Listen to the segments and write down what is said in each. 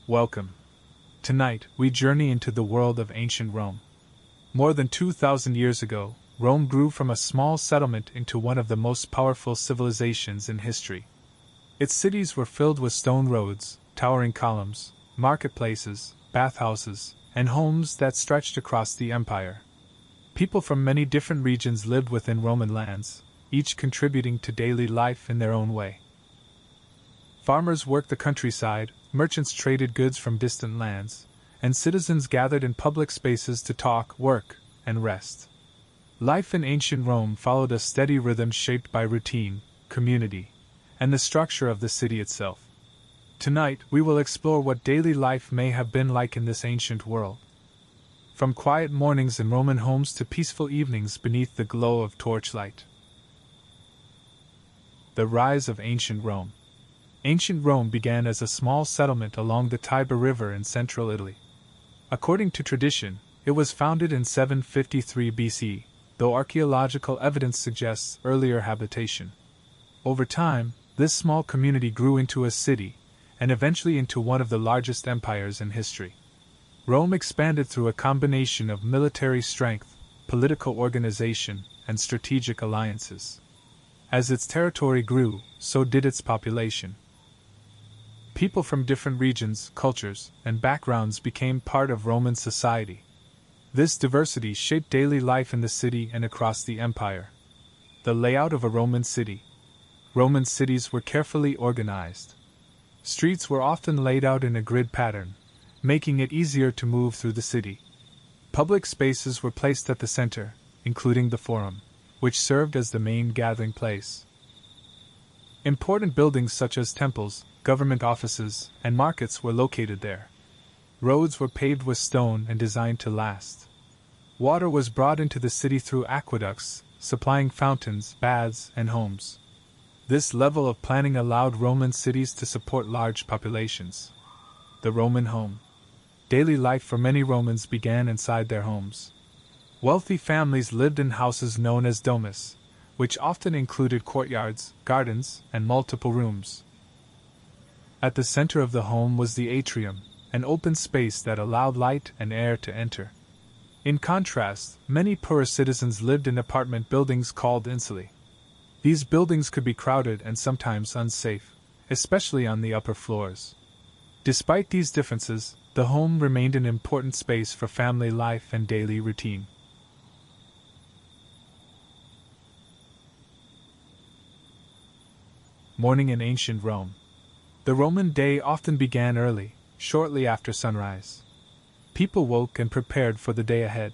Welcome. Tonight, we journey into the world of ancient Rome. More than 2,000 years ago, Rome grew from a small settlement into one of the most powerful civilizations in history. Its cities were filled with stone roads, towering columns, marketplaces, bathhouses, and homes that stretched across the empire. People from many different regions lived within Roman lands, each contributing to daily life in their own way. Farmers worked the countryside, merchants traded goods from distant lands, and citizens gathered in public spaces to talk, work, and rest. Life in ancient Rome followed a steady rhythm shaped by routine, community, and the structure of the city itself. Tonight, we will explore what daily life may have been like in this ancient world. From quiet mornings in Roman homes to peaceful evenings beneath the glow of torchlight. The rise of ancient Rome. Ancient Rome began as a small settlement along the Tiber River in central Italy. According to tradition, it was founded in 753 BC, though archaeological evidence suggests earlier habitation. Over time, this small community grew into a city, and eventually into one of the largest empires in history. Rome expanded through a combination of military strength, political organization, and strategic alliances. As its territory grew, so did its population. People from different regions, cultures, and backgrounds became part of Roman society. This diversity shaped daily life in the city and across the empire. The layout of a Roman city. Roman cities were carefully organized. Streets were often laid out in a grid pattern, making it easier to move through the city. Public spaces were placed at the center, including the Forum, which served as the main gathering place. Important buildings such as temples, government offices, and markets were located there. Roads were paved with stone and designed to last. Water was brought into the city through aqueducts, supplying fountains, baths, and homes. This level of planning allowed Roman cities to support large populations. The Roman home. Daily life for many Romans began inside their homes. Wealthy families lived in houses known as domus, which often included courtyards, gardens, and multiple rooms. At the center of the home was the atrium, an open space that allowed light and air to enter. In contrast, many poorer citizens lived in apartment buildings called insulae. These buildings could be crowded and sometimes unsafe, especially on the upper floors. Despite these differences, the home remained an important space for family life and daily routine. Morning in ancient Rome. The Roman day often began early, shortly after sunrise. People woke and prepared for the day ahead.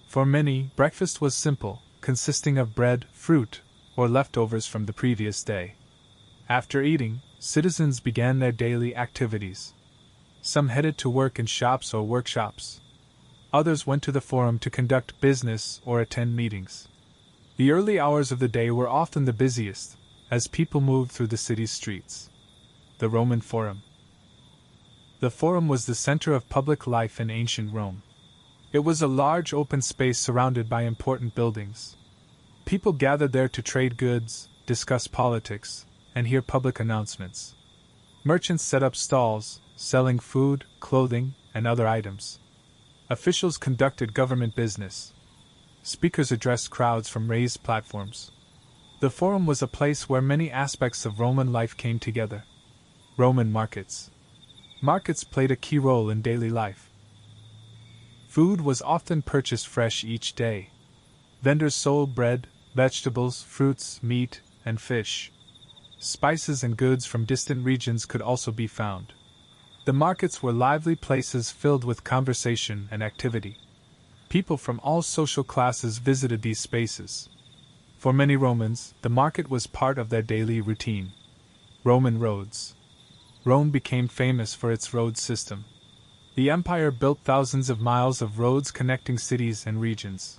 For many, breakfast was simple, consisting of bread, fruit, or leftovers from the previous day. After eating, citizens began their daily activities. Some headed to work in shops or workshops. Others went to the Forum to conduct business or attend meetings. The early hours of the day were often the busiest, as people moved through the city's streets. The Roman Forum. The Forum was the center of public life in ancient Rome. It was a large open space surrounded by important buildings. People gathered there to trade goods, discuss politics, and hear public announcements. Merchants set up stalls, selling food, clothing, and other items. Officials conducted government business. Speakers addressed crowds from raised platforms. The Forum was a place where many aspects of Roman life came together. Roman markets. Markets played a key role in daily life. Food was often purchased fresh each day. Vendors sold bread, vegetables, fruits, meat, and fish. Spices and goods from distant regions could also be found. The markets were lively places filled with conversation and activity. People from all social classes visited these spaces. For many Romans, the market was part of their daily routine. Roman roads. Rome became famous for its road system. The empire built thousands of miles of roads connecting cities and regions.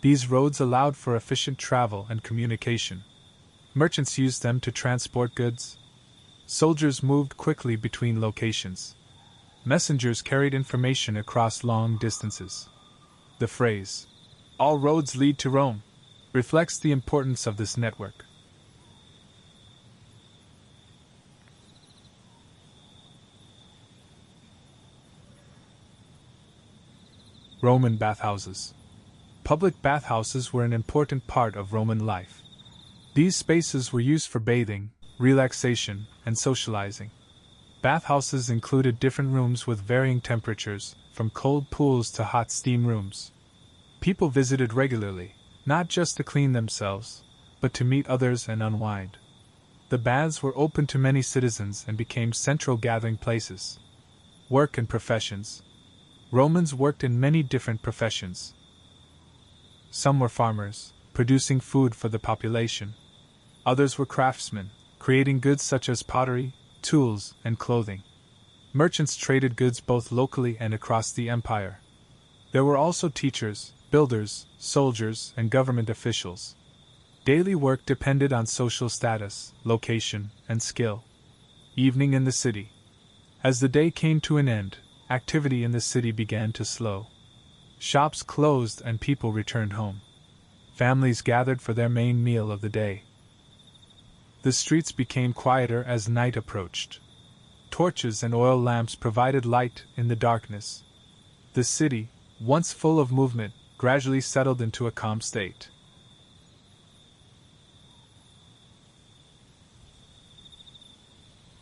These roads allowed for efficient travel and communication. Merchants used them to transport goods. Soldiers moved quickly between locations. Messengers carried information across long distances. The phrase, "All roads lead to Rome," reflects the importance of this network. Roman bathhouses. Public bathhouses were an important part of Roman life. These spaces were used for bathing, relaxation, and socializing. Bathhouses included different rooms with varying temperatures, from cold pools to hot steam rooms. People visited regularly, not just to clean themselves, but to meet others and unwind. The baths were open to many citizens and became central gathering places. Work and professions. Romans worked in many different professions. Some were farmers, producing food for the population. Others were craftsmen, creating goods such as pottery, tools, and clothing. Merchants traded goods both locally and across the empire. There were also teachers, builders, soldiers, and government officials. Daily work depended on social status, location, and skill. Evening in the city. As the day came to an end, activity in the city began to slow. Shops closed and people returned home. Families gathered for their main meal of the day. The streets became quieter as night approached. Torches and oil lamps provided light in the darkness. The city, once full of movement, gradually settled into a calm state.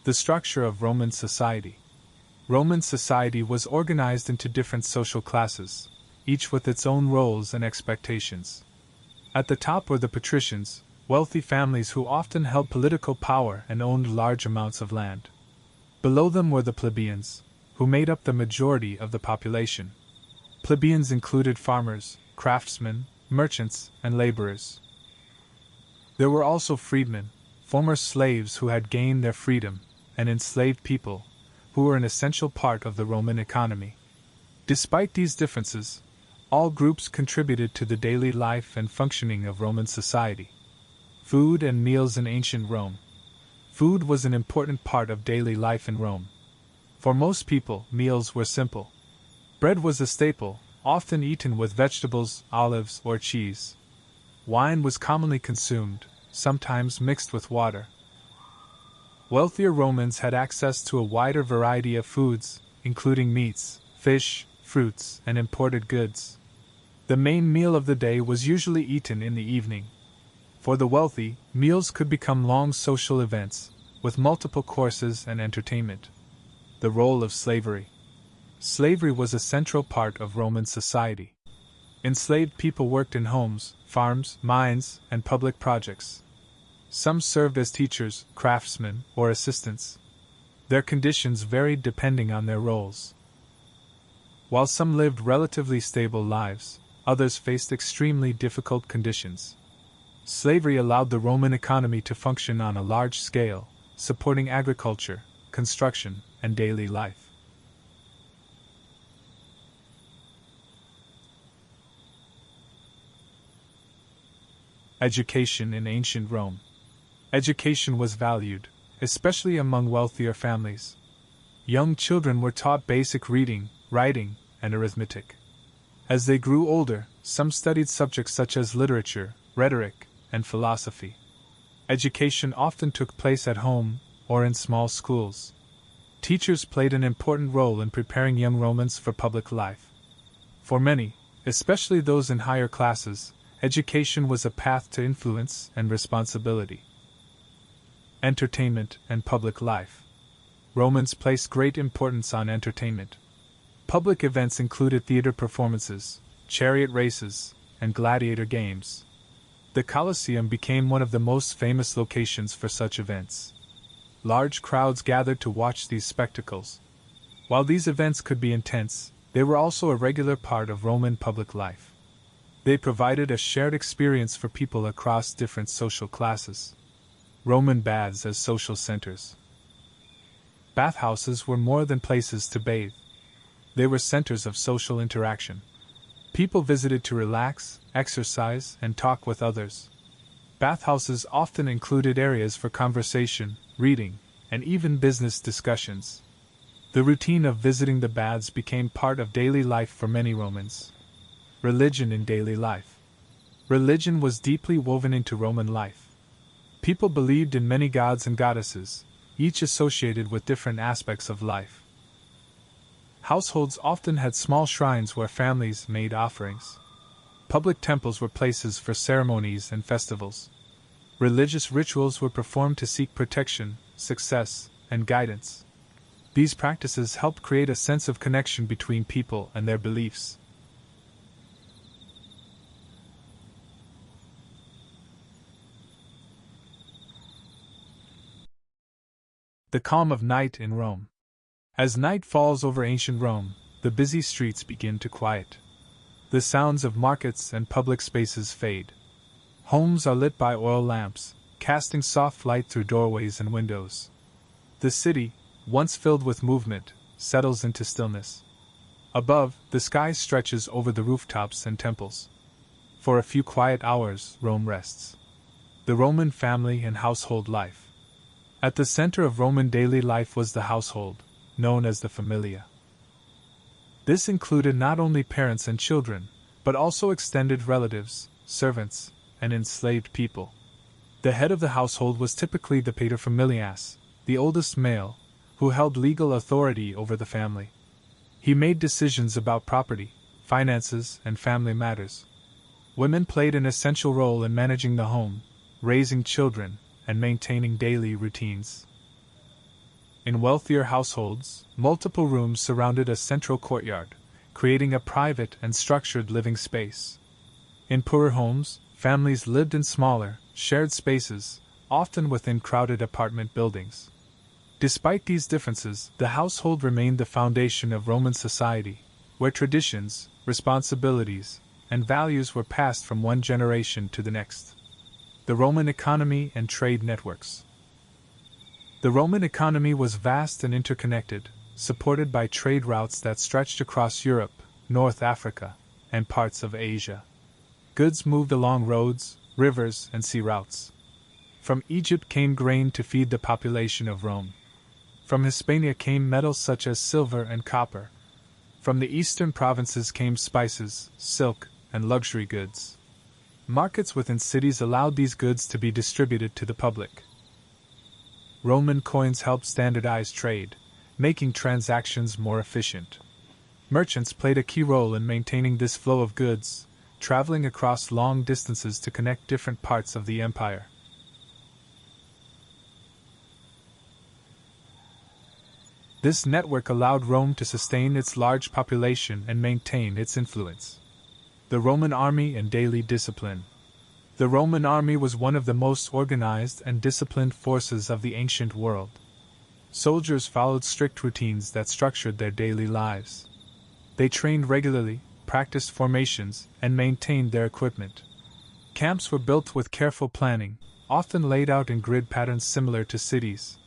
The structure of Roman society. Roman society was organized into different social classes, each with its own roles and expectations. At the top were the patricians, wealthy families who often held political power and owned large amounts of land. Below them were the plebeians, who made up the majority of the population. Plebeians included farmers, craftsmen, merchants, and laborers. There were also freedmen, former slaves who had gained their freedom, and enslaved people, who were an essential part of the Roman economy. Despite these differences, all groups contributed to the daily life and functioning of Roman society. Food and meals in ancient Rome. Food was an important part of daily life in Rome. For most people, meals were simple. Bread was a staple, often eaten with vegetables, olives, or cheese. Wine was commonly consumed, sometimes mixed with water. Wealthier Romans had access to a wider variety of foods, including meats, fish, fruits, and imported goods. The main meal of the day was usually eaten in the evening. For the wealthy, meals could become long social events, with multiple courses and entertainment. The role of slavery. Slavery was a central part of Roman society. Enslaved people worked in homes, farms, mines, and public projects. Some served as teachers, craftsmen, or assistants. Their conditions varied depending on their roles. While some lived relatively stable lives, others faced extremely difficult conditions. Slavery allowed the Roman economy to function on a large scale, supporting agriculture, construction, and daily life. Education in ancient Rome. Education was valued, especially among wealthier families. Young children were taught basic reading, writing, and arithmetic. As they grew older, some studied subjects such as literature, rhetoric, and philosophy. Education often took place at home or in small schools. Teachers played an important role in preparing young Romans for public life. For many, especially those in higher classes, education was a path to influence and responsibility. Entertainment and public life. Romans placed great importance on entertainment. Public events included theater performances, chariot races, and gladiator games. The Colosseum became one of the most famous locations for such events. Large crowds gathered to watch these spectacles. While these events could be intense, they were also a regular part of Roman public life. They provided a shared experience for people across different social classes. Roman baths as social centers. Bathhouses were more than places to bathe. They were centers of social interaction. People visited to relax, exercise, and talk with others. Bathhouses often included areas for conversation, reading, and even business discussions. The routine of visiting the baths became part of daily life for many Romans. Religion in daily life. Religion was deeply woven into Roman life. People believed in many gods and goddesses, each associated with different aspects of life. Households often had small shrines where families made offerings. Public temples were places for ceremonies and festivals. Religious rituals were performed to seek protection, success, and guidance. These practices helped create a sense of connection between people and their beliefs. The calm of night in Rome. As night falls over ancient Rome, the busy streets begin to quiet. The sounds of markets and public spaces fade. Homes are lit by oil lamps, casting soft light through doorways and windows. The city, once filled with movement, settles into stillness. Above, the sky stretches over the rooftops and temples. For a few quiet hours, Rome rests. The Roman family and household life. At the center of Roman daily life was the household, known as the familia. This included not only parents and children, but also extended relatives, servants, and enslaved people. The head of the household was typically the paterfamilias, the oldest male, who held legal authority over the family. He made decisions about property, finances, and family matters. Women played an essential role in managing the home, raising children, and maintaining daily routines. In wealthier households, multiple rooms surrounded a central courtyard, creating a private and structured living space. In poorer homes, families lived in smaller, shared spaces, often within crowded apartment buildings. Despite these differences, the household remained the foundation of Roman society, where traditions, responsibilities, and values were passed from one generation to the next. The Roman economy and trade networks. The Roman economy was vast and interconnected, supported by trade routes that stretched across Europe, North Africa, and parts of Asia. Goods moved along roads, rivers, and sea routes. From Egypt came grain to feed the population of Rome. From Hispania came metals such as silver and copper. From the eastern provinces came spices, silk, and luxury goods. Markets within cities allowed these goods to be distributed to the public. Roman coins helped standardize trade, making transactions more efficient. Merchants played a key role in maintaining this flow of goods, traveling across long distances to connect different parts of the empire. This network allowed Rome to sustain its large population and maintain its influence. The Roman army and daily discipline. The Roman army was one of the most organized and disciplined forces of the ancient world. Soldiers followed strict routines that structured their daily lives. They trained regularly, practiced formations, and maintained their equipment. Camps were built with careful planning, often laid out in grid patterns similar to cities.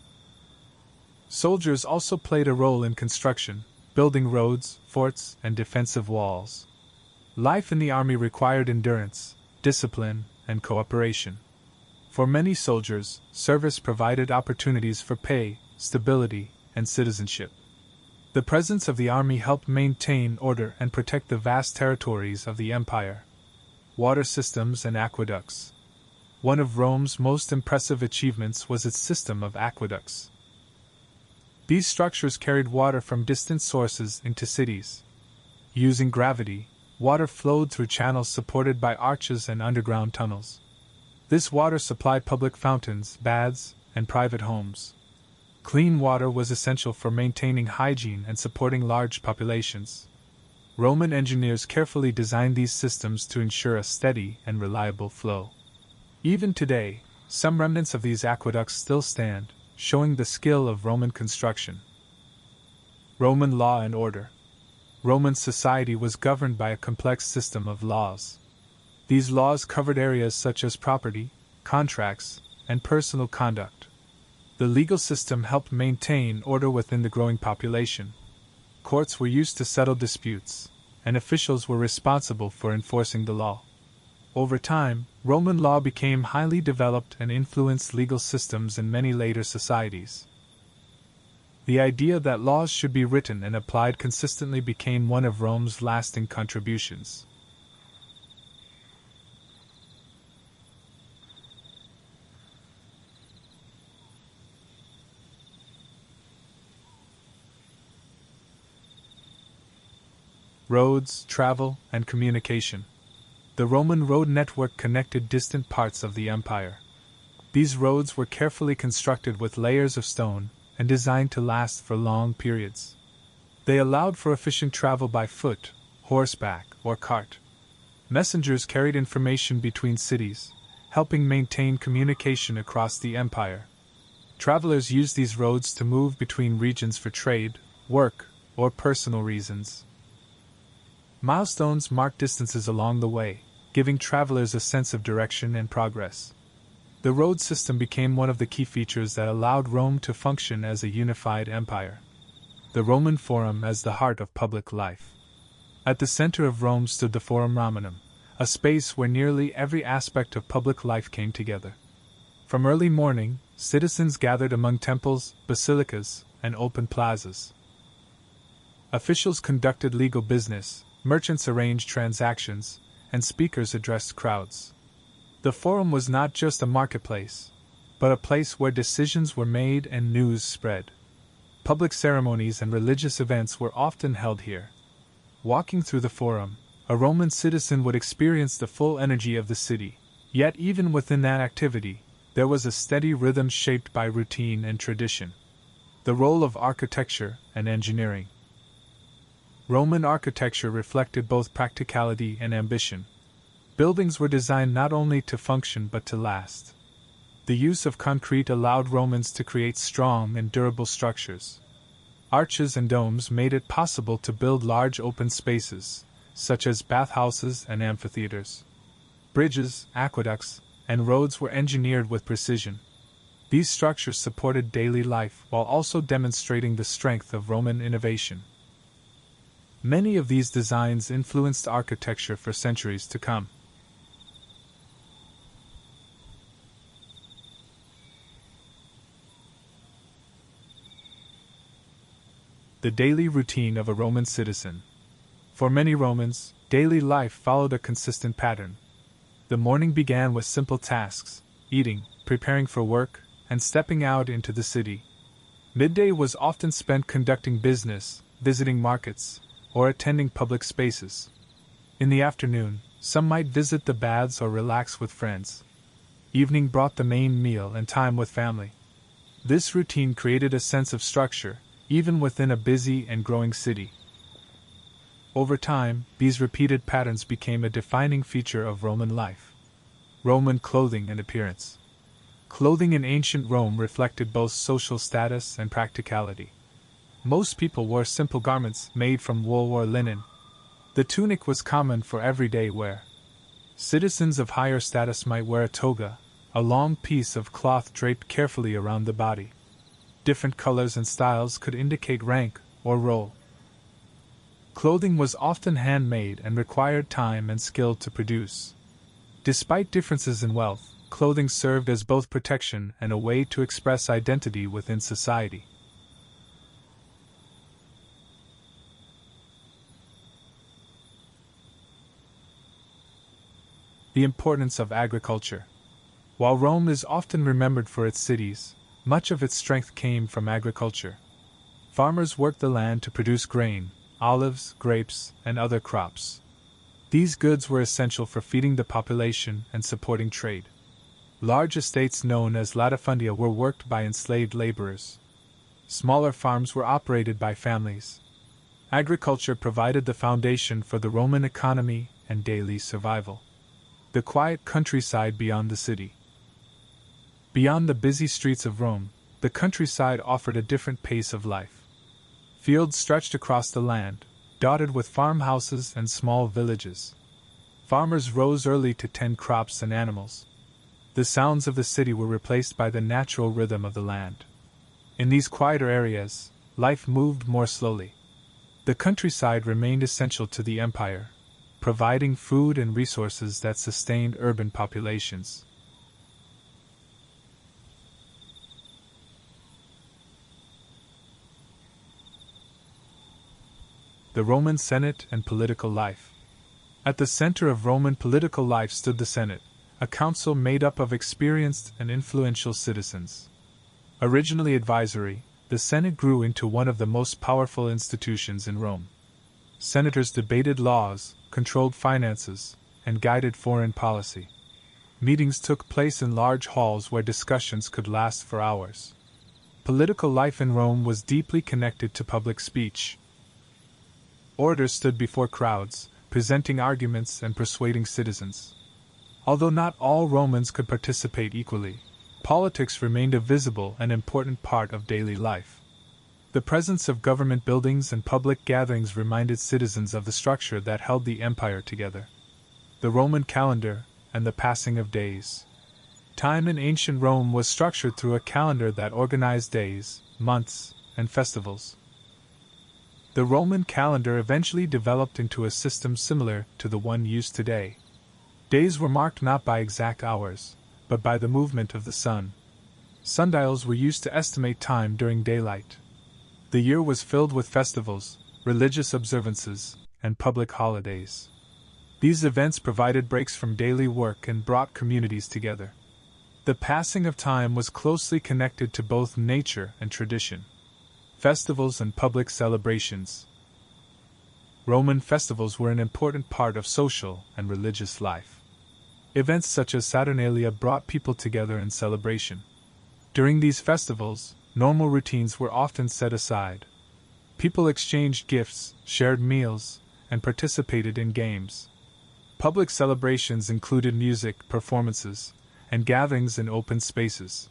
Soldiers also played a role in construction, building roads, forts, and defensive walls. Life in the army required endurance, discipline, and cooperation. For many soldiers, service provided opportunities for pay, stability, and citizenship. The presence of the army helped maintain order and protect the vast territories of the empire. Water systems and aqueducts. One of Rome's most impressive achievements was its system of aqueducts. These structures carried water from distant sources into cities. Using gravity, water flowed through channels supported by arches and underground tunnels. This water supplied public fountains, baths, and private homes. Clean water was essential for maintaining hygiene and supporting large populations. Roman engineers carefully designed these systems to ensure a steady and reliable flow. Even today, some remnants of these aqueducts still stand, showing the skill of Roman construction. Roman law and order. Roman society was governed by a complex system of laws. These laws covered areas such as property, contracts, and personal conduct. The legal system helped maintain order within the growing population. Courts were used to settle disputes, and officials were responsible for enforcing the law. Over time, Roman law became highly developed and influenced legal systems in many later societies. The idea that laws should be written and applied consistently became one of Rome's lasting contributions. roads, travel, and communication. The Roman road network connected distant parts of the empire. These roads were carefully constructed with layers of stone and designed to last for long periods. They allowed for efficient travel by foot, horseback, or cart. Messengers carried information between cities, helping maintain communication across the empire. Travelers used these roads to move between regions for trade, work, or personal reasons. Milestones marked distances along the way, giving travelers a sense of direction and progress. The road system became one of the key features that allowed Rome to function as a unified empire. The Roman Forum as the heart of public life. At the center of Rome stood the Forum Romanum, a space where nearly every aspect of public life came together. From early morning, citizens gathered among temples, basilicas, and open plazas. Officials conducted legal business, merchants arranged transactions, and speakers addressed crowds. The Forum was not just a marketplace, but a place where decisions were made and news spread. Public ceremonies and religious events were often held here. Walking through the Forum, a Roman citizen would experience the full energy of the city, yet even within that activity, there was a steady rhythm shaped by routine and tradition. The role of architecture and engineering. Roman architecture reflected both practicality and ambition. Buildings were designed not only to function but to last. The use of concrete allowed Romans to create strong and durable structures. Arches and domes made it possible to build large open spaces, such as bathhouses and amphitheaters. Bridges, aqueducts, and roads were engineered with precision. These structures supported daily life while also demonstrating the strength of Roman innovation. Many of these designs influenced architecture for centuries to come. The daily routine of a Roman citizen. For many Romans, daily life followed a consistent pattern. The morning began with simple tasks: eating, preparing for work, and stepping out into the city. Midday was often spent conducting business, visiting markets, or attending public spaces. In the afternoon, some might visit the baths or relax with friends. Evening brought the main meal and time with family. This routine created a sense of structure, even within a busy and growing city. Over time, these repeated patterns became a defining feature of Roman life. Roman clothing and appearance. Clothing in ancient Rome reflected both social status and practicality. Most people wore simple garments made from wool or linen. The tunic was common for everyday wear. Citizens of higher status might wear a toga, a long piece of cloth draped carefully around the body. Different colors and styles could indicate rank or role. Clothing was often handmade and required time and skill to produce. Despite differences in wealth, clothing served as both protection and a way to express identity within society. The importance of agriculture. While Rome is often remembered for its cities, much of its strength came from agriculture. Farmers worked the land to produce grain, olives, grapes, and other crops. These goods were essential for feeding the population and supporting trade. Large estates known as latifundia were worked by enslaved laborers. Smaller farms were operated by families. Agriculture provided the foundation for the Roman economy and daily survival. The quiet countryside beyond the city. Beyond the busy streets of Rome, the countryside offered a different pace of life. Fields stretched across the land, dotted with farmhouses and small villages. Farmers rose early to tend crops and animals. The sounds of the city were replaced by the natural rhythm of the land. In these quieter areas, life moved more slowly. The countryside remained essential to the empire, providing food and resources that sustained urban populations. The Roman Senate and political life. At the center of Roman political life stood the Senate, a council made up of experienced and influential citizens. Originally advisory, the Senate grew into one of the most powerful institutions in Rome. Senators debated laws, controlled finances, and guided foreign policy. Meetings took place in large halls where discussions could last for hours. Political life in Rome was deeply connected to public speech. Orators stood before crowds, presenting arguments and persuading citizens. Although not all Romans could participate equally, politics remained a visible and important part of daily life. The presence of government buildings and public gatherings reminded citizens of the structure that held the empire together. The Roman calendar and the passing of days. Time in ancient Rome was structured through a calendar that organized days, months, and festivals. The Roman calendar eventually developed into a system similar to the one used today. Days were marked not by exact hours, but by the movement of the sun. Sundials were used to estimate time during daylight. The year was filled with festivals, religious observances, and public holidays. These events provided breaks from daily work and brought communities together. The passing of time was closely connected to both nature and tradition. Festivals and public celebrations. Roman festivals were an important part of social and religious life. Events such as Saturnalia brought people together in celebration. During these festivals, normal routines were often set aside. People exchanged gifts, shared meals, and participated in games. Public celebrations included music, performances, and gatherings in open spaces.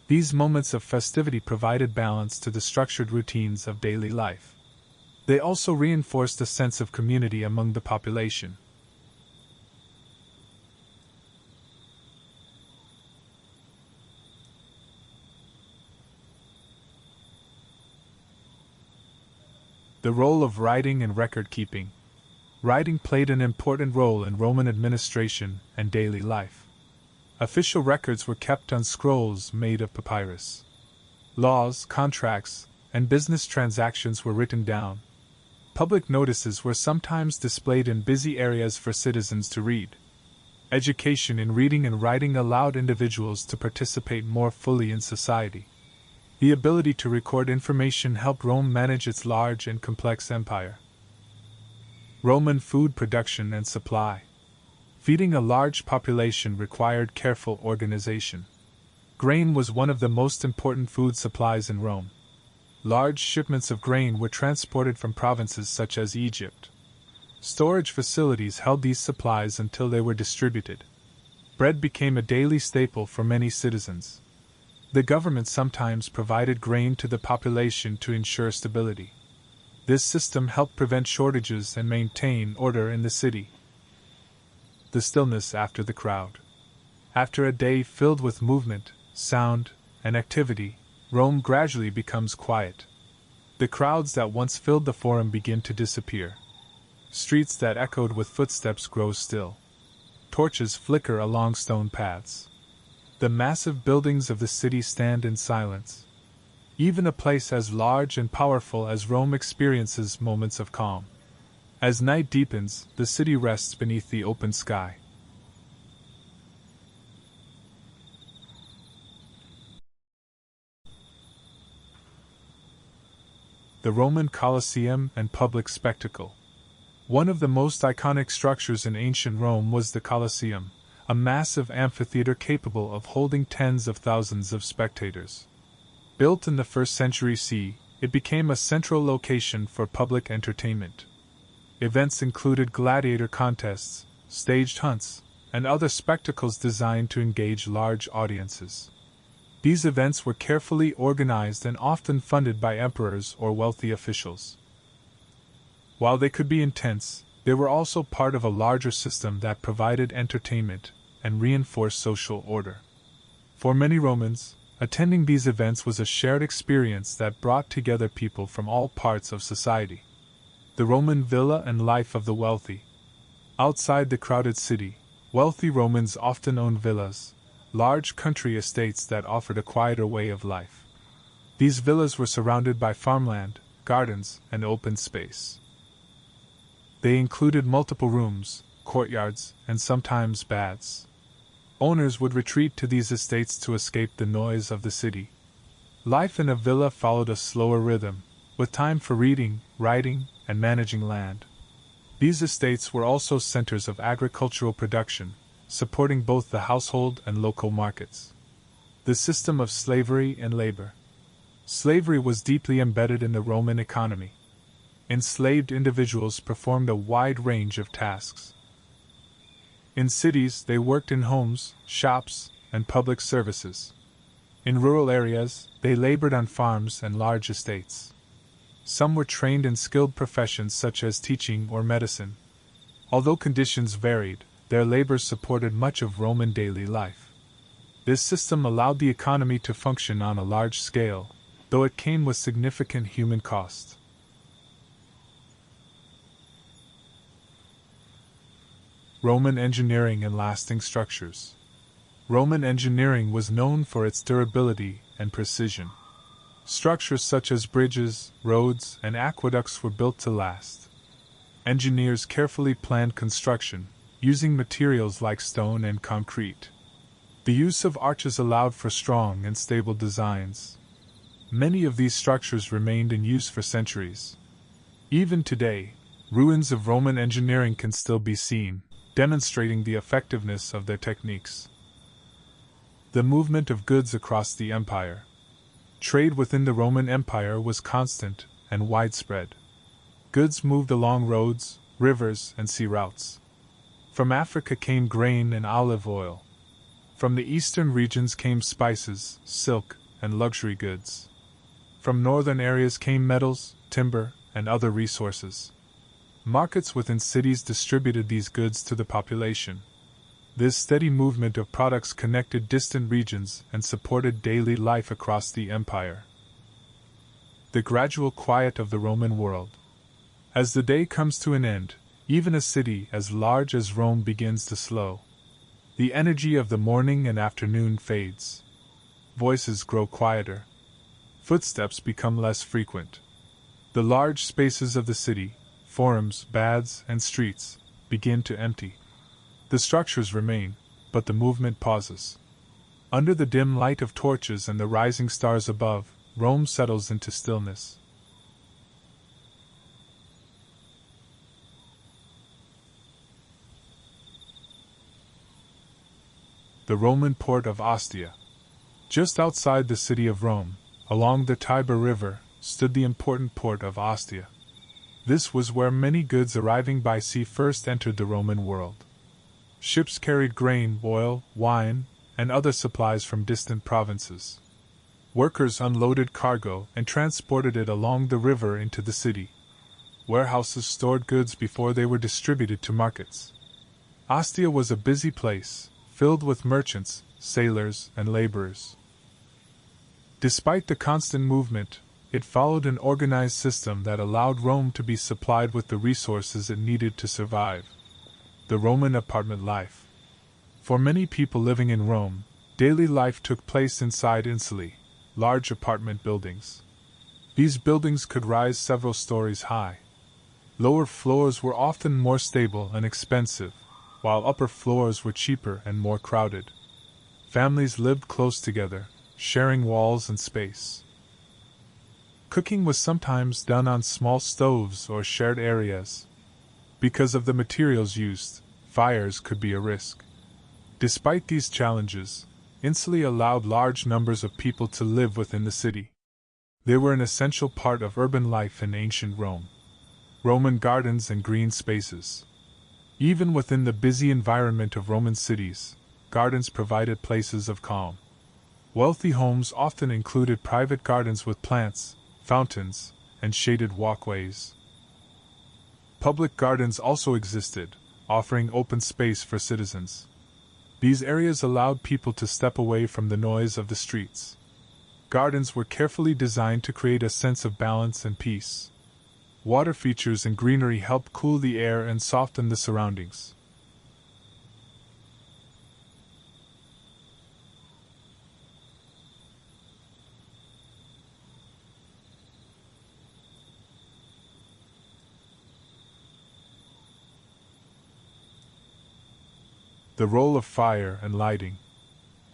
These moments of festivity provided balance to the structured routines of daily life. They also reinforced a sense of community among the population. The role of writing and record keeping. Writing played an important role in Roman administration and daily life. Official records were kept on scrolls made of papyrus. Laws, contracts, and business transactions were written down. Public notices were sometimes displayed in busy areas for citizens to read. Education in reading and writing allowed individuals to participate more fully in society. The ability to record information helped Rome manage its large and complex empire. Roman food production and supply. Feeding a large population required careful organization. Grain was one of the most important food supplies in Rome. Large shipments of grain were transported from provinces such as Egypt. Storage facilities held these supplies until they were distributed. Bread became a daily staple for many citizens. The government sometimes provided grain to the population to ensure stability. This system helped prevent shortages and maintain order in the city. The stillness after the crowd. After a day filled with movement, sound, and activity, Rome gradually becomes quiet. The crowds that once filled the forum begin to disappear. Streets that echoed with footsteps grow still. Torches flicker along stone paths. The massive buildings of the city stand in silence. Even a place as large and powerful as Rome experiences moments of calm. As night deepens, the city rests beneath the open sky. The Roman Colosseum and public spectacle. One of the most iconic structures in ancient Rome was the Colosseum, a massive amphitheater capable of holding tens of thousands of spectators. Built in the 1st century CE, it became a central location for public entertainment. Events included gladiator contests, staged hunts, and other spectacles designed to engage large audiences. These events were carefully organized and often funded by emperors or wealthy officials. While they could be intense, they were also part of a larger system that provided entertainment and reinforced social order. For many Romans, attending these events was a shared experience that brought together people from all parts of society. The Roman villa and life of the wealthy. Outside the crowded city, wealthy Romans often owned villas, large country estates that offered a quieter way of life. These villas were surrounded by farmland, gardens, and open space. They included multiple rooms, courtyards, and sometimes baths. Owners would retreat to these estates to escape the noise of the city. Life in a villa followed a slower rhythm, with time for reading, writing, and managing land. These estates were also centers of agricultural production, supporting both the household and local markets. The system of slavery and labor. Slavery was deeply embedded in the Roman economy. Enslaved individuals performed a wide range of tasks. In cities, they worked in homes, shops, and public services. In rural areas, they labored on farms and large estates. Some were trained in skilled professions such as teaching or medicine. Although conditions varied, their labor supported much of Roman daily life. This system allowed the economy to function on a large scale, though it came with significant human cost. Roman engineering and lasting structures. Roman engineering was known for its durability and precision. Structures such as bridges, roads, and aqueducts were built to last. Engineers carefully planned construction, using materials like stone and concrete. The use of arches allowed for strong and stable designs. Many of these structures remained in use for centuries. Even today, ruins of Roman engineering can still be seen, demonstrating the effectiveness of their techniques. The movement of goods across the empire. Trade within the Roman Empire was constant and widespread. Goods moved along roads, rivers, and sea routes. From Africa came grain and olive oil. From the eastern regions came spices, silk, and luxury goods. From northern areas came metals, timber, and other resources. Markets within cities distributed these goods to the population. This steady movement of products connected distant regions and supported daily life across the empire. The gradual quiet of the Roman world. As the day comes to an end, even a city as large as Rome begins to slow. The energy of the morning and afternoon fades. Voices grow quieter. Footsteps become less frequent. The large spaces of the city, forums, baths, and streets, begin to empty. The structures remain, but the movement pauses. Under the dim light of torches and the rising stars above, Rome settles into stillness. The Roman port of Ostia. Just outside the city of Rome, along the Tiber River, stood the important port of Ostia. This was where many goods arriving by sea first entered the Roman world. Ships carried grain, oil, wine, and other supplies from distant provinces. Workers unloaded cargo and transported it along the river into the city. Warehouses stored goods before they were distributed to markets. Ostia was a busy place, filled with merchants, sailors, and laborers. Despite the constant movement, it followed an organized system that allowed Rome to be supplied with the resources it needed to survive. The Roman apartment life. For many people living in Rome, daily life took place inside insulae, large apartment buildings. These buildings could rise several stories high. Lower floors were often more stable and expensive, while upper floors were cheaper and more crowded. Families lived close together, sharing walls and space. Cooking was sometimes done on small stoves or shared areas. Because of the materials used, fires could be a risk. Despite these challenges, insulae allowed large numbers of people to live within the city. They were an essential part of urban life in ancient Rome. Roman gardens and green spaces. Even within the busy environment of Roman cities, gardens provided places of calm. Wealthy homes often included private gardens with plants, fountains, and shaded walkways. Public gardens also existed, offering open space for citizens. These areas allowed people to step away from the noise of the streets. Gardens were carefully designed to create a sense of balance and peace. Water features and greenery helped cool the air and soften the surroundings. The role of fire and lighting.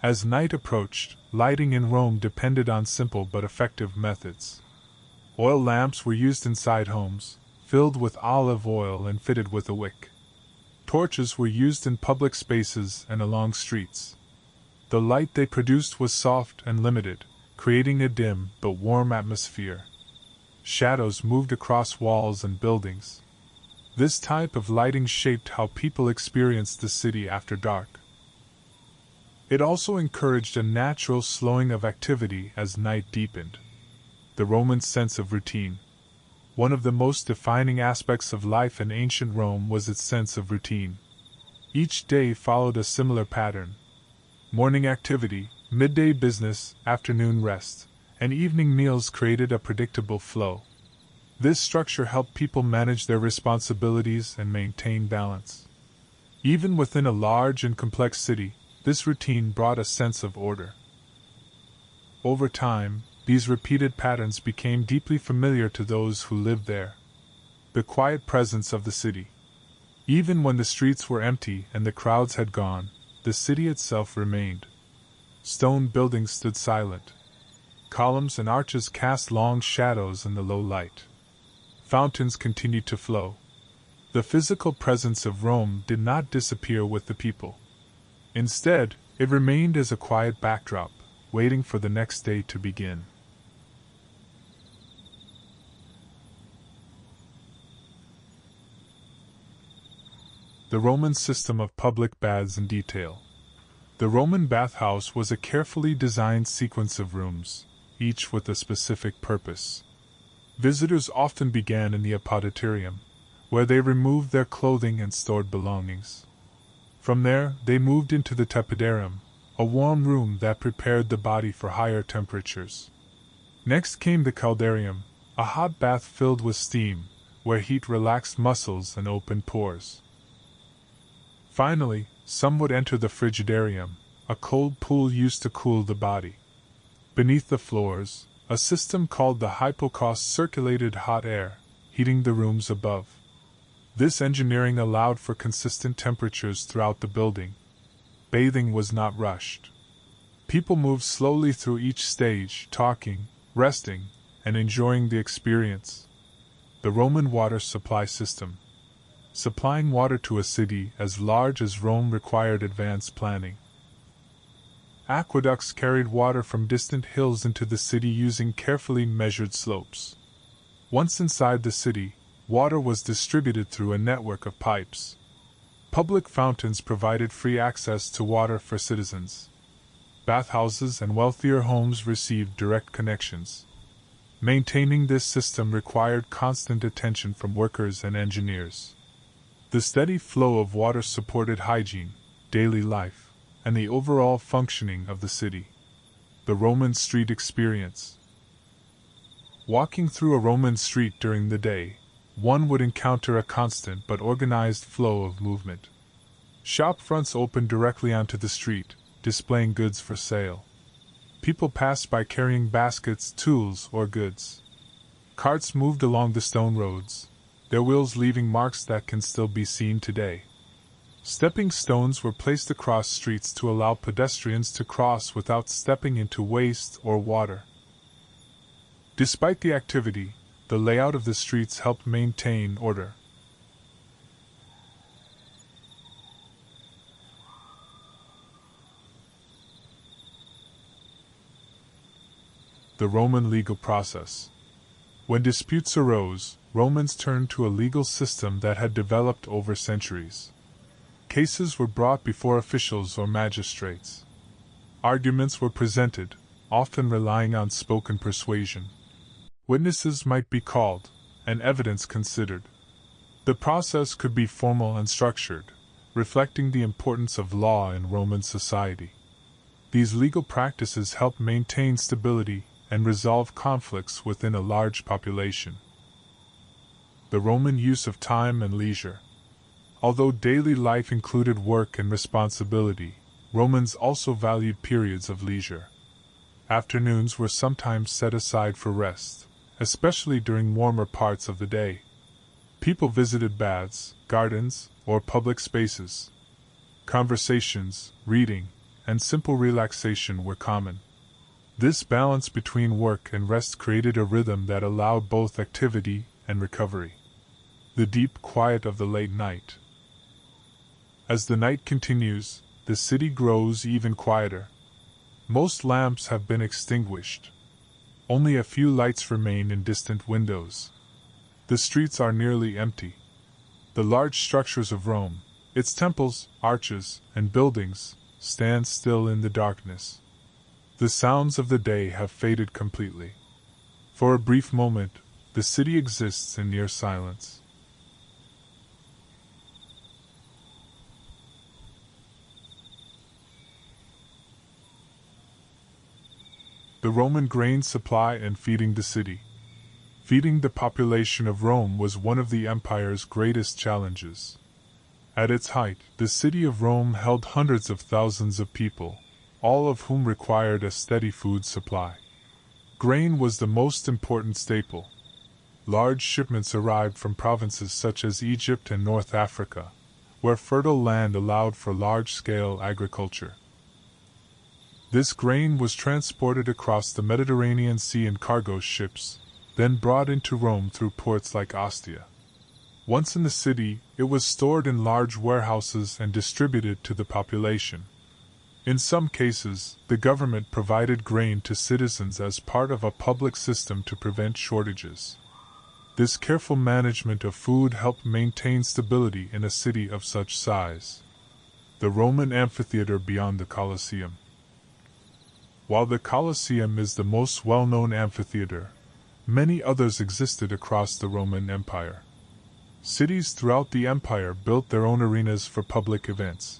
As night approached, lighting in Rome depended on simple but effective methods. Oil lamps were used inside homes, filled with olive oil and fitted with a wick. Torches were used in public spaces and along streets. The light they produced was soft and limited, creating a dim but warm atmosphere. Shadows moved across walls and buildings. This type of lighting shaped how people experienced the city after dark. It also encouraged a natural slowing of activity as night deepened. The Roman sense of routine. One of the most defining aspects of life in ancient Rome was its sense of routine. Each day followed a similar pattern. Morning activity, midday business, afternoon rest, and evening meals created a predictable flow. This structure helped people manage their responsibilities and maintain balance. Even within a large and complex city, this routine brought a sense of order. Over time, these repeated patterns became deeply familiar to those who lived there. The quiet presence of the city. Even when the streets were empty and the crowds had gone, the city itself remained. Stone buildings stood silent. Columns and arches cast long shadows in the low light. Fountains continued to flow. The physical presence of Rome did not disappear with the people. Instead, it remained as a quiet backdrop, waiting for the next day to begin. The Roman system of public baths in detail. The Roman bathhouse was a carefully designed sequence of rooms, each with a specific purpose. Visitors often began in the apoditorium, where they removed their clothing and stored belongings. From there, they moved into the tepidarium, a warm room that prepared the body for higher temperatures. Next came the caldarium, a hot bath filled with steam, where heat relaxed muscles and opened pores. Finally, some would enter the frigidarium, a cold pool used to cool the body. Beneath the floors, a system called the hypocaust circulated hot air, heating the rooms above. This engineering allowed for consistent temperatures throughout the building. Bathing was not rushed. People moved slowly through each stage, talking, resting, and enjoying the experience. The Roman water supply system. Supplying water to a city as large as Rome required advanced planning. Aqueducts carried water from distant hills into the city using carefully measured slopes. Once inside the city, water was distributed through a network of pipes. Public fountains provided free access to water for citizens. Bathhouses and wealthier homes received direct connections. Maintaining this system required constant attention from workers and engineers. The steady flow of water supported hygiene, daily life, and the overall functioning of the city. The Roman street experience. Walking through a Roman street during the day, one would encounter a constant but organized flow of movement. Shop fronts opened directly onto the street, displaying goods for sale. People passed by carrying baskets, tools, or goods. Carts moved along the stone roads, their wheels leaving marks that can still be seen today. Stepping stones were placed across streets to allow pedestrians to cross without stepping into waste or water. Despite the activity, the layout of the streets helped maintain order. The Roman legal process. When disputes arose, Romans turned to a legal system that had developed over centuries. Cases were brought before officials or magistrates. Arguments were presented, often relying on spoken persuasion. Witnesses might be called, and evidence considered. The process could be formal and structured, reflecting the importance of law in Roman society. These legal practices helped maintain stability and resolve conflicts within a large population. The Roman use of time and leisure. Although daily life included work and responsibility, Romans also valued periods of leisure. Afternoons were sometimes set aside for rest, especially during warmer parts of the day. People visited baths, gardens, or public spaces. Conversations, reading, and simple relaxation were common. This balance between work and rest created a rhythm that allowed both activity and recovery. The deep quiet of the late night. As the night continues, the city grows even quieter. Most lamps have been extinguished. Only a few lights remain in distant windows. The streets are nearly empty. The large structures of Rome, its temples, arches, and buildings, stand still in the darkness. The sounds of the day have faded completely. For a brief moment, the city exists in near silence. The Roman grain supply and feeding the city. Feeding the population of Rome was one of the empire's greatest challenges. At its height, the city of Rome held hundreds of thousands of people, all of whom required a steady food supply. Grain was the most important staple. Large shipments arrived from provinces such as Egypt and North Africa, where fertile land allowed for large-scale agriculture. This grain was transported across the Mediterranean Sea in cargo ships, then brought into Rome through ports like Ostia. Once in the city, it was stored in large warehouses and distributed to the population. In some cases, the government provided grain to citizens as part of a public system to prevent shortages. This careful management of food helped maintain stability in a city of such size. The Roman amphitheater beyond the Colosseum. While the Colosseum is the most well-known amphitheater, many others existed across the Roman Empire. Cities throughout the empire built their own arenas for public events.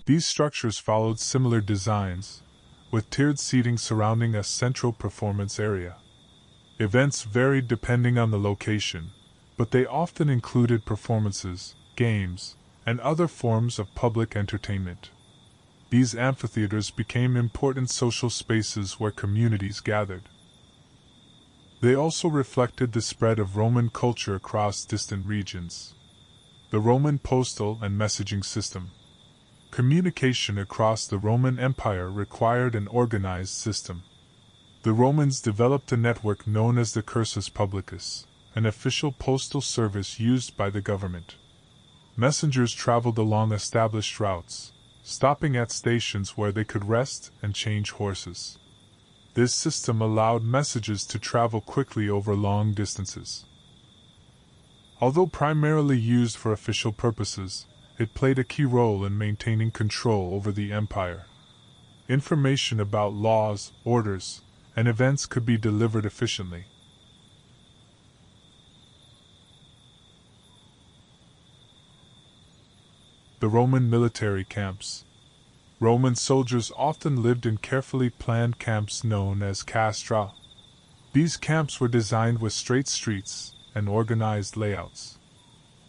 These structures followed similar designs, with tiered seating surrounding a central performance area. Events varied depending on the location, but they often included performances, games, and other forms of public entertainment. These amphitheaters became important social spaces where communities gathered. They also reflected the spread of Roman culture across distant regions. The Roman postal and messaging system. Communication across the Roman Empire required an organized system. The Romans developed a network known as the cursus publicus, an official postal service used by the government. Messengers traveled along established routes, stopping at stations where they could rest and change horses. This system allowed messages to travel quickly over long distances. Although primarily used for official purposes, it played a key role in maintaining control over the empire. Information about laws, orders, and events could be delivered efficiently. The Roman military camps. Roman soldiers often lived in carefully planned camps known as castra. These camps were designed with straight streets and organized layouts.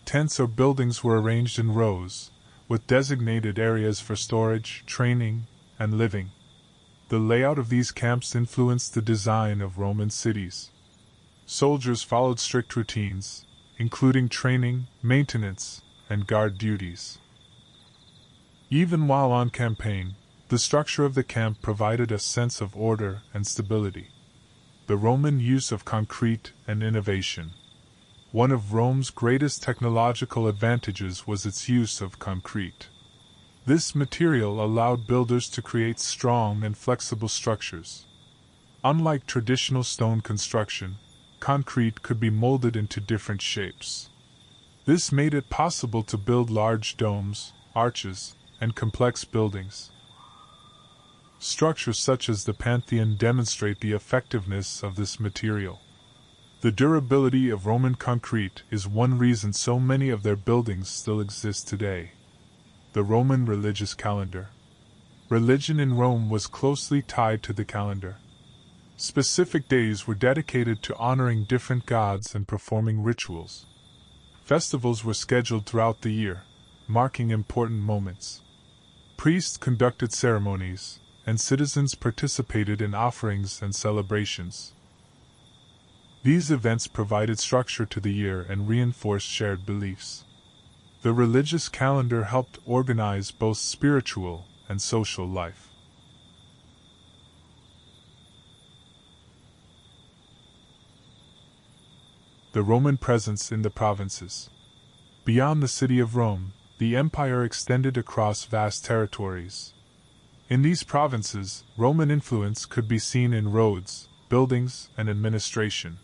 Tents or buildings were arranged in rows, with designated areas for storage, training, and living. The layout of these camps influenced the design of Roman cities. Soldiers followed strict routines, including training, maintenance, and guard duties. Even while on campaign, the structure of the camp provided a sense of order and stability. The Roman use of concrete and innovation. One of Rome's greatest technological advantages was its use of concrete. This material allowed builders to create strong and flexible structures. Unlike traditional stone construction, concrete could be molded into different shapes. This made it possible to build large domes, arches, and complex buildings. Structures such as the Pantheon demonstrate the effectiveness of this material. The durability of Roman concrete is one reason so many of their buildings still exist today. The Roman religious calendar. Religion in Rome was closely tied to the calendar. Specific days were dedicated to honoring different gods and performing rituals. Festivals were scheduled throughout the year, marking important moments. Priests conducted ceremonies, and citizens participated in offerings and celebrations. These events provided structure to the year and reinforced shared beliefs. The religious calendar helped organize both spiritual and social life. The Roman presence in the provinces. Beyond the city of Rome, the empire extended across vast territories. In these provinces, Roman influence could be seen in roads, buildings, and administration.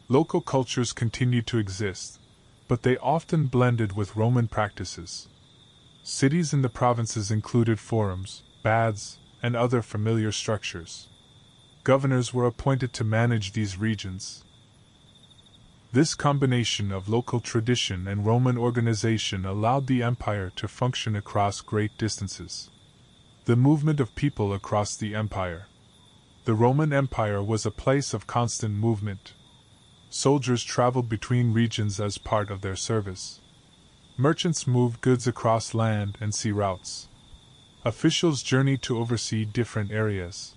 Local cultures continued to exist, but they often blended with Roman practices. Cities in the provinces included forums, baths, and other familiar structures. Governors were appointed to manage these regions. This combination of local tradition and Roman organization allowed the empire to function across great distances. The movement of people across the empire. The Roman Empire was a place of constant movement. Soldiers traveled between regions as part of their service. Merchants moved goods across land and sea routes. Officials journeyed to oversee different areas.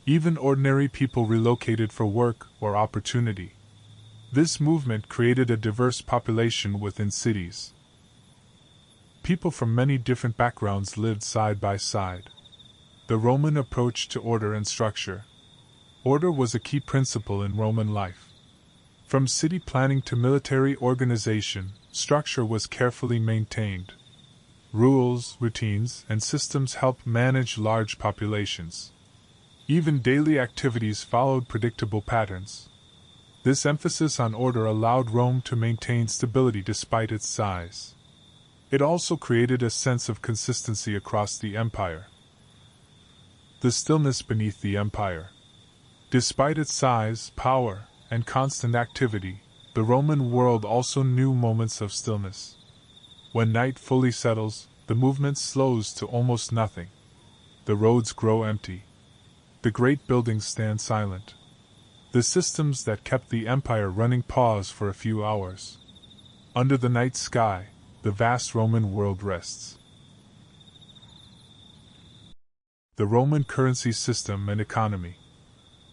Even ordinary people relocated for work or opportunity. This movement created a diverse population within cities. People from many different backgrounds lived side by side. The Roman approach to order and structure. Order was a key principle in Roman life. From city planning to military organization, structure was carefully maintained. Rules, routines, and systems helped manage large populations. Even daily activities followed predictable patterns. This emphasis on order allowed Rome to maintain stability despite its size. It also created a sense of consistency across the empire. The stillness beneath the empire. Despite its size, power, and constant activity, the Roman world also knew moments of stillness. When night fully settles, the movement slows to almost nothing. The roads grow empty. The great buildings stand silent. The systems that kept the empire running pause for a few hours. Under the night sky, the vast Roman world rests. The Roman currency system and economy.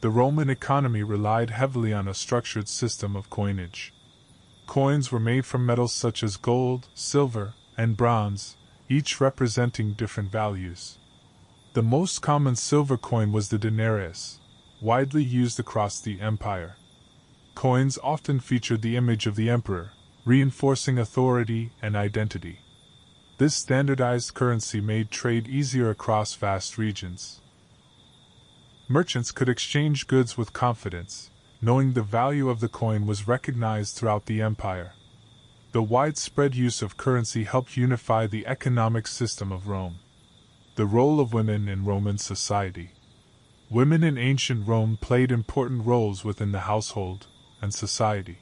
The Roman economy relied heavily on a structured system of coinage. Coins were made from metals such as gold, silver, and bronze, each representing different values. The most common silver coin was the denarius, widely used across the empire. Coins often featured the image of the emperor, reinforcing authority and identity. This standardized currency made trade easier across vast regions. Merchants could exchange goods with confidence, knowing the value of the coin was recognized throughout the empire. The widespread use of currency helped unify the economic system of Rome. The role of women in Roman society. Women in ancient Rome played important roles within the household and society.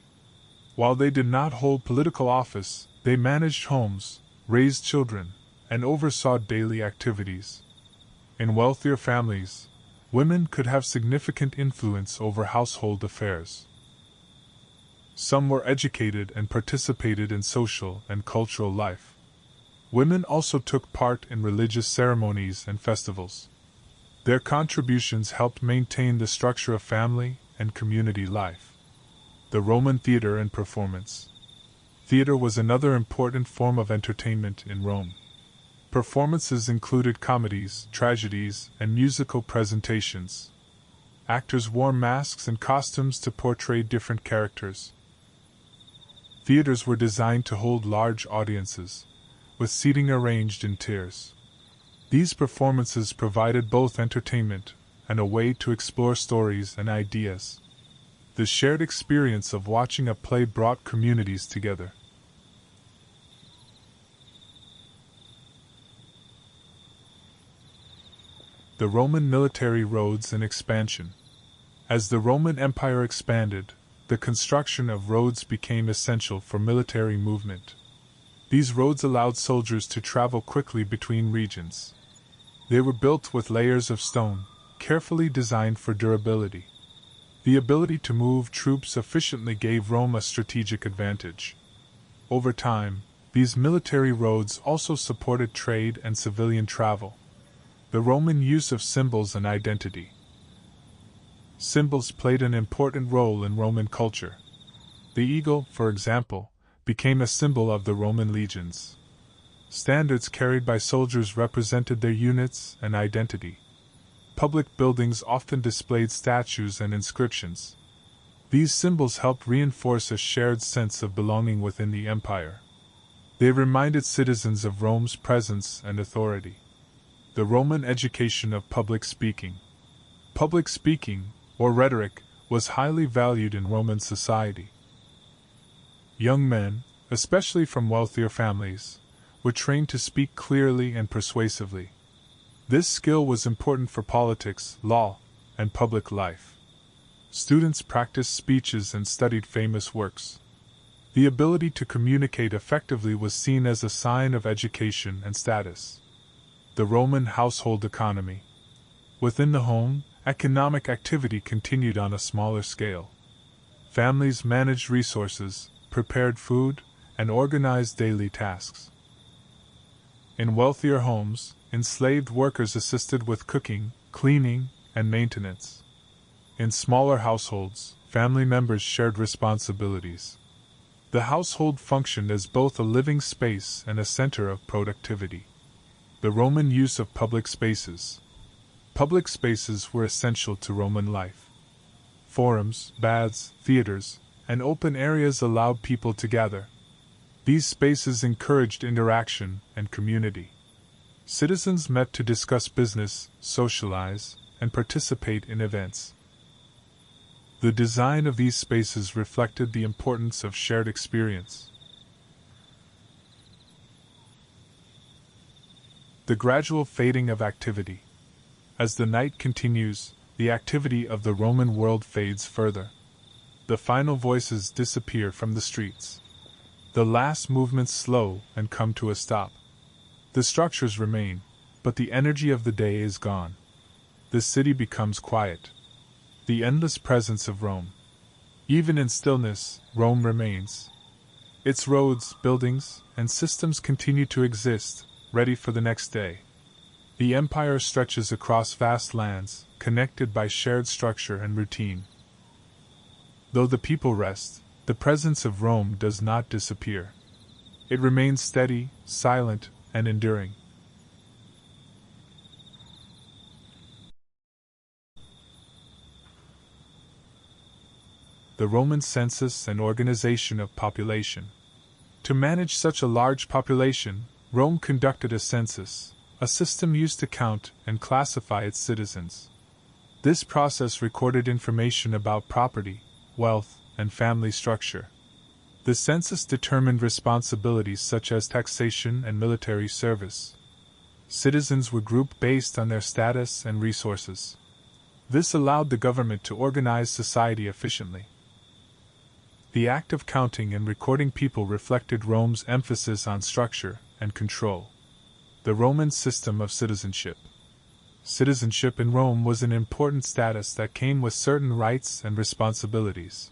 While they did not hold political office, they managed homes, raised children, and oversaw daily activities. In wealthier families, women could have significant influence over household affairs. Some were educated and participated in social and cultural life. Women also took part in religious ceremonies and festivals. Their contributions helped maintain the structure of family and community life. The Roman theater and performance. Theater was another important form of entertainment in Rome. Performances included comedies, tragedies, and musical presentations. Actors wore masks and costumes to portray different characters. Theaters were designed to hold large audiences, with seating arranged in tiers. These performances provided both entertainment and a way to explore stories and ideas. The shared experience of watching a play brought communities together. The Roman military roads and expansion. As the Roman Empire expanded, the construction of roads became essential for military movement. These roads allowed soldiers to travel quickly between regions. They were built with layers of stone, carefully designed for durability. The ability to move troops efficiently gave Rome a strategic advantage. Over time, these military roads also supported trade and civilian travel. The Roman use of symbols and identity. Symbols played an important role in Roman culture. The eagle, for example, became a symbol of the Roman legions. Standards carried by soldiers represented their units and identity. Public buildings often displayed statues and inscriptions. These symbols helped reinforce a shared sense of belonging within the empire. They reminded citizens of Rome's presence and authority. The Roman education of public speaking. Public speaking, or rhetoric, was highly valued in Roman society. Young men, especially from wealthier families, were trained to speak clearly and persuasively. This skill was important for politics, law, and public life. Students practiced speeches and studied famous works. The ability to communicate effectively was seen as a sign of education and status. The Roman household economy. Within the home, economic activity continued on a smaller scale. Families managed resources, prepared food, and organized daily tasks. In wealthier homes, enslaved workers assisted with cooking, cleaning, and maintenance. In smaller households, family members shared responsibilities. The household functioned as both a living space and a center of productivity. The Roman use of public spaces. Public spaces were essential to Roman life. Forums, baths, theaters, and open areas allowed people to gather. These spaces encouraged interaction and community. Citizens met to discuss business, socialize, and participate in events. The design of these spaces reflected the importance of shared experience. The gradual fading of activity. As the night continues, the activity of the Roman world fades further. The final voices disappear from the streets. The last movements slow and come to a stop. The structures remain, but the energy of the day is gone. The city becomes quiet. The endless presence of Rome. Even in stillness, Rome remains. Its roads, buildings, and systems continue to exist, ready for the next day. The empire stretches across vast lands, connected by shared structure and routine. Though the people rest, the presence of Rome does not disappear. It remains steady, silent, and enduring. The Roman census and organization of population. To manage such a large population, Rome conducted a census, a system used to count and classify its citizens. This process recorded information about property, wealth, and family structure. The census determined responsibilities such as taxation and military service. Citizens were grouped based on their status and resources. This allowed the government to organize society efficiently. The act of counting and recording people reflected Rome's emphasis on structure and control. The Roman system of citizenship. Citizenship in Rome was an important status that came with certain rights and responsibilities.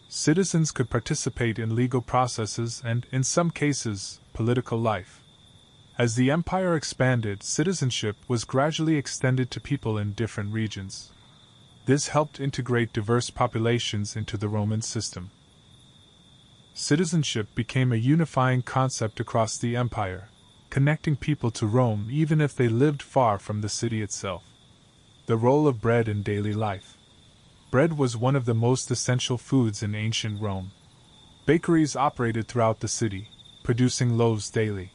Citizens could participate in legal processes and, in some cases, political life. As the empire expanded, citizenship was gradually extended to people in different regions. This helped integrate diverse populations into the Roman system. Citizenship became a unifying concept across the empire, connecting people to Rome even if they lived far from the city itself. The role of bread in daily life. Bread was one of the most essential foods in ancient Rome. Bakeries operated throughout the city, producing loaves daily.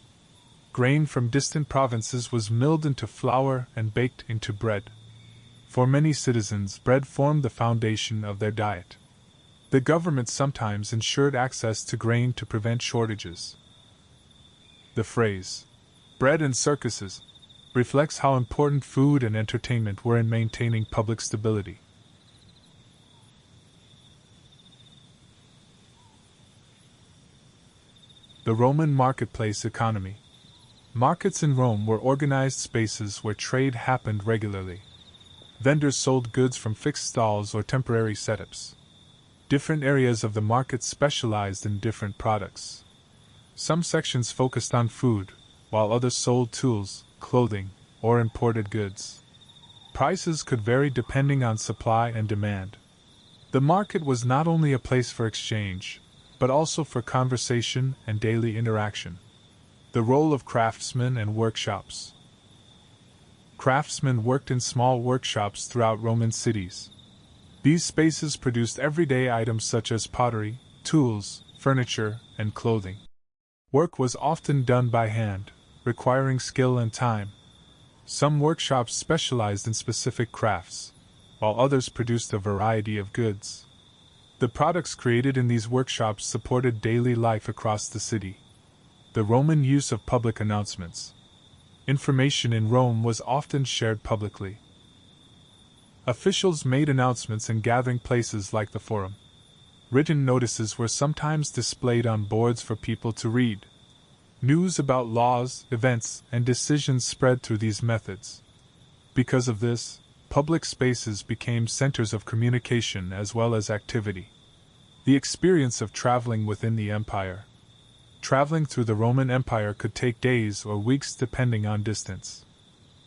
Grain from distant provinces was milled into flour and baked into bread. For many citizens, bread formed the foundation of their diet. The government sometimes ensured access to grain to prevent shortages. The phrase, "bread and circuses," reflects how important food and entertainment were in maintaining public stability. The Roman marketplace economy. Markets in Rome were organized spaces where trade happened regularly. Vendors sold goods from fixed stalls or temporary setups. Different areas of the market specialized in different products. Some sections focused on food, while others sold tools, clothing, or imported goods. Prices could vary depending on supply and demand. The market was not only a place for exchange, but also for conversation and daily interaction. The role of craftsmen and workshops. Craftsmen worked in small workshops throughout Roman cities. These spaces produced everyday items such as pottery, tools, furniture, and clothing. Work was often done by hand, requiring skill and time. Some workshops specialized in specific crafts, while others produced a variety of goods. The products created in these workshops supported daily life across the city. The Roman use of public announcements. Information in Rome was often shared publicly. Officials made announcements in gathering places like the Forum. Written notices were sometimes displayed on boards for people to read. News about laws, events, and decisions spread through these methods. Because of this, public spaces became centers of communication as well as activity. The experience of traveling within the empire. Traveling through the Roman Empire could take days or weeks depending on distance.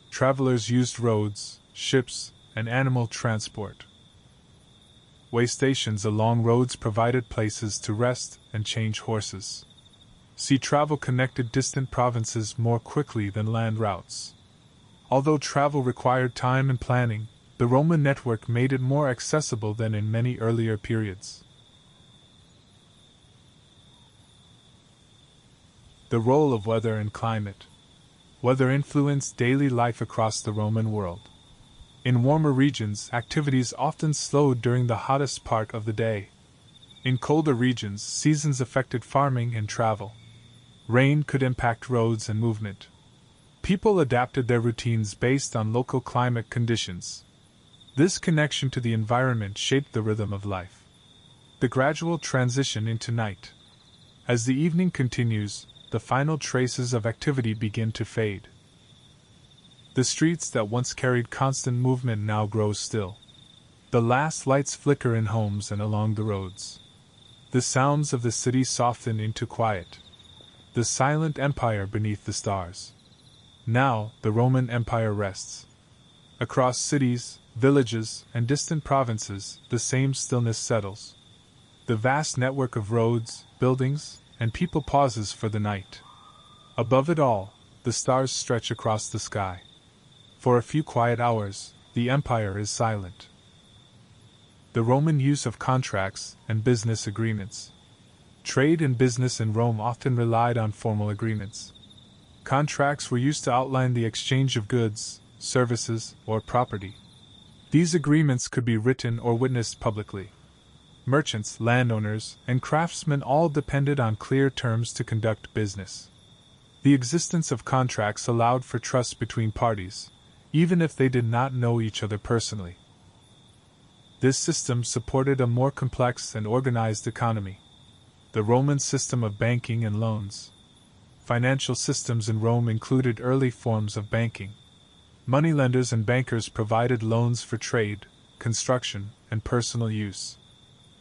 Travelers used roads, ships, and animal transport. Way stations along roads provided places to rest and change horses. Sea travel connected distant provinces more quickly than land routes. Although travel required time and planning, the Roman network made it more accessible than in many earlier periods. The role of weather and climate. Weather influenced daily life across the Roman world. In warmer regions, activities often slowed during the hottest part of the day. In colder regions, seasons affected farming and travel. Rain could impact roads and movement. People adapted their routines based on local climate conditions. This connection to the environment shaped the rhythm of life. The gradual transition into night. As the evening continues, the final traces of activity begin to fade. The streets that once carried constant movement now grow still. The last lights flicker in homes and along the roads. The sounds of the city soften into quiet. The silent empire beneath the stars. Now, the Roman Empire rests. Across cities, villages, and distant provinces, the same stillness settles. The vast network of roads, buildings, and people pauses for the night. Above it all, the stars stretch across the sky. For a few quiet hours, the empire is silent. The Roman use of contracts and business agreements. Trade and business in Rome often relied on formal agreements. Contracts were used to outline the exchange of goods, services, or property. These agreements could be written or witnessed publicly. Merchants, landowners, and craftsmen all depended on clear terms to conduct business. The existence of contracts allowed for trust between parties, even if they did not know each other personally. This system supported a more complex and organized economy. The Roman system of banking and loans. Financial systems in Rome included early forms of banking. Moneylenders and bankers provided loans for trade, construction, and personal use.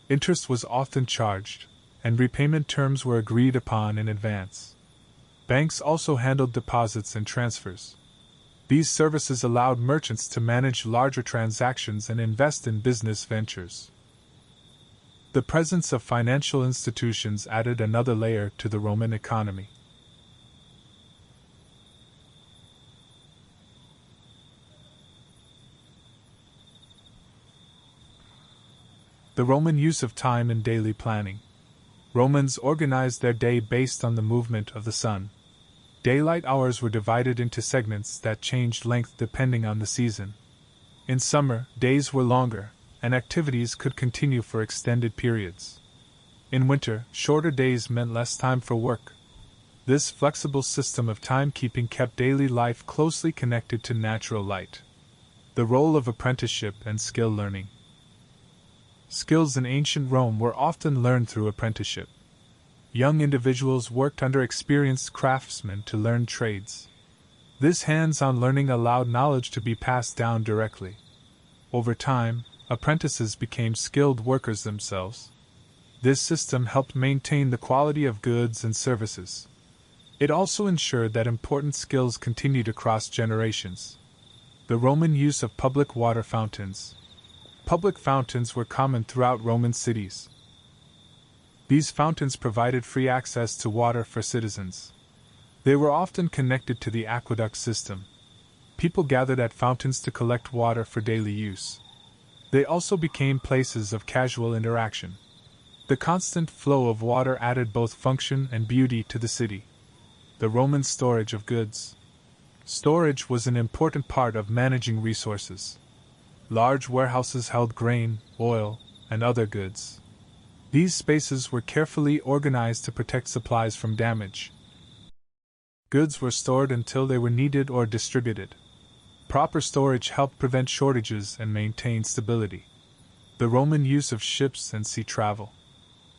Interest was often charged, and repayment terms were agreed upon in advance. Banks also handled deposits and transfers. These services allowed merchants to manage larger transactions and invest in business ventures. The presence of financial institutions added another layer to the Roman economy. The Roman use of time in daily planning. Romans organized their day based on the movement of the sun. Daylight hours were divided into segments that changed length depending on the season. In summer, days were longer, and activities could continue for extended periods. In winter, shorter days meant less time for work. This flexible system of timekeeping kept daily life closely connected to natural light. The role of apprenticeship and skill learning. Skills in ancient Rome were often learned through apprenticeship. Young individuals worked under experienced craftsmen to learn trades. This hands-on learning allowed knowledge to be passed down directly. Over time, apprentices became skilled workers themselves. This system helped maintain the quality of goods and services. It also ensured that important skills continued across generations. The Roman use of public water fountains. Public fountains were common throughout Roman cities. These fountains provided free access to water for citizens. They were often connected to the aqueduct system. People gathered at fountains to collect water for daily use. They also became places of casual interaction. The constant flow of water added both function and beauty to the city. The Roman storage of goods. Storage was an important part of managing resources. Large warehouses held grain, oil, and other goods. These spaces were carefully organized to protect supplies from damage. Goods were stored until they were needed or distributed. Proper storage helped prevent shortages and maintain stability. The Roman use of ships and sea travel.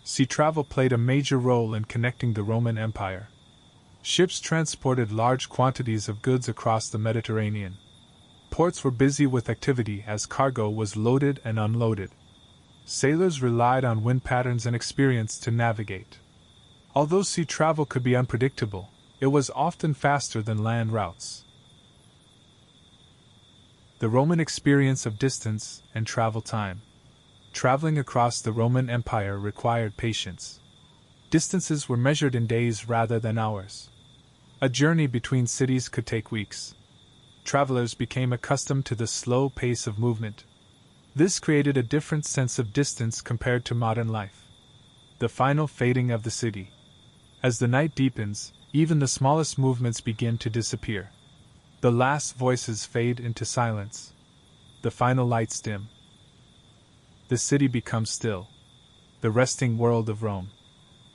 Sea travel played a major role in connecting the Roman Empire. Ships transported large quantities of goods across the Mediterranean. Ports were busy with activity as cargo was loaded and unloaded. Sailors relied on wind patterns and experience to navigate. Although sea travel could be unpredictable, it was often faster than land routes. The Roman experience of distance and travel time. Traveling across the Roman Empire required patience. Distances were measured in days rather than hours. A journey between cities could take weeks. Travelers became accustomed to the slow pace of movement. This created a different sense of distance compared to modern life. The final fading of the city. As the night deepens, even the smallest movements begin to disappear. The last voices fade into silence. The final lights dim. The city becomes still. The resting world of Rome.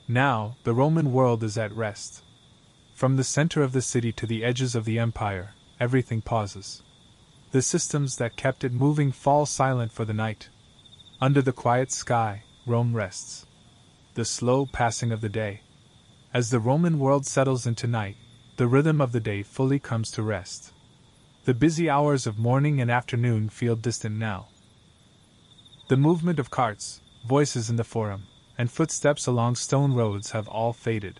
Now, the Roman world is at rest. From the center of the city to the edges of the empire, everything pauses. The systems that kept it moving fall silent for the night. Under the quiet sky, Rome rests. The slow passing of the day. As the Roman world settles into night, the rhythm of the day fully comes to rest. The busy hours of morning and afternoon feel distant now. The movement of carts, voices in the forum, and footsteps along stone roads have all faded.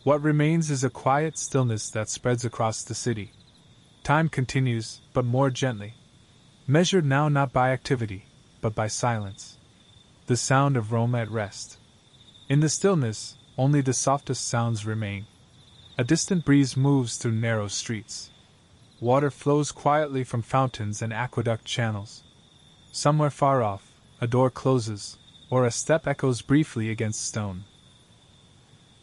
What remains is a quiet stillness that spreads across the city. Time continues, but more gently. Measured now not by activity, but by silence. The sound of Rome at rest. In the stillness, only the softest sounds remain. A distant breeze moves through narrow streets. Water flows quietly from fountains and aqueduct channels. Somewhere far off, a door closes, or a step echoes briefly against stone.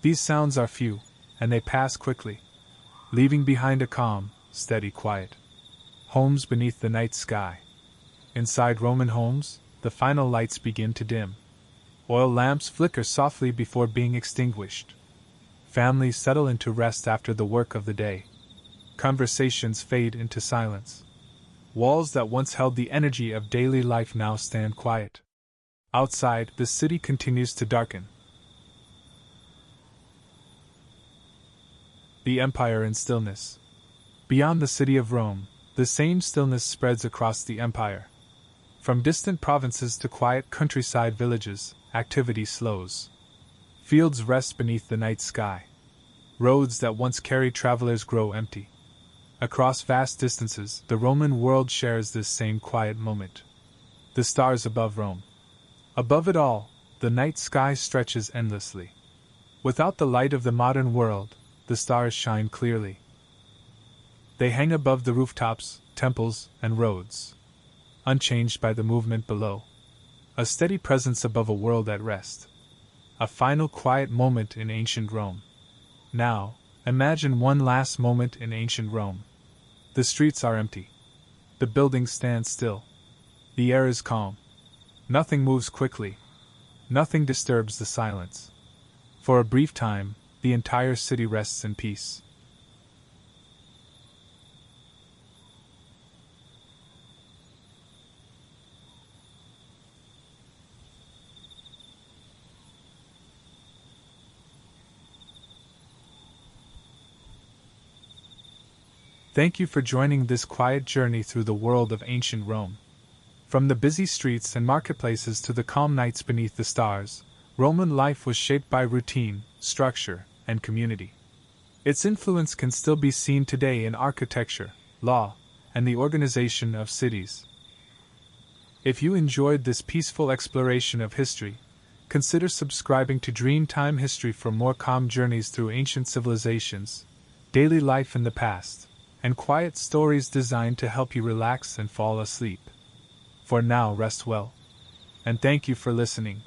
These sounds are few, and they pass quickly, leaving behind a calm, steady quiet. Homes beneath the night sky. Inside Roman homes, the final lights begin to dim. Oil lamps flicker softly before being extinguished. Families settle into rest after the work of the day. Conversations fade into silence. Walls that once held the energy of daily life now stand quiet. Outside, the city continues to darken. The empire in stillness. Beyond the city of Rome, the same stillness spreads across the empire. From distant provinces to quiet countryside villages, activity slows. Fields rest beneath the night sky. Roads that once carried travelers grow empty. Across vast distances, the Roman world shares this same quiet moment. The stars above Rome. Above it all, the night sky stretches endlessly. Without the light of the modern world, the stars shine clearly. They hang above the rooftops, temples, and roads, unchanged by the movement below. A steady presence above a world at rest. A final quiet moment in ancient Rome. Now, imagine one last moment in ancient Rome. The streets are empty. The buildings stand still. The air is calm. Nothing moves quickly. Nothing disturbs the silence. For a brief time, the entire city rests in peace. Thank you for joining this quiet journey through the world of ancient Rome. From the busy streets and marketplaces to the calm nights beneath the stars, Roman life was shaped by routine, structure, and community. Its influence can still be seen today in architecture, law, and the organization of cities. If you enjoyed this peaceful exploration of history, consider subscribing to Dreamtime History for more calm journeys through ancient civilizations, daily life in the past, and quiet stories designed to help you relax and fall asleep. For now, rest well. And thank you for listening.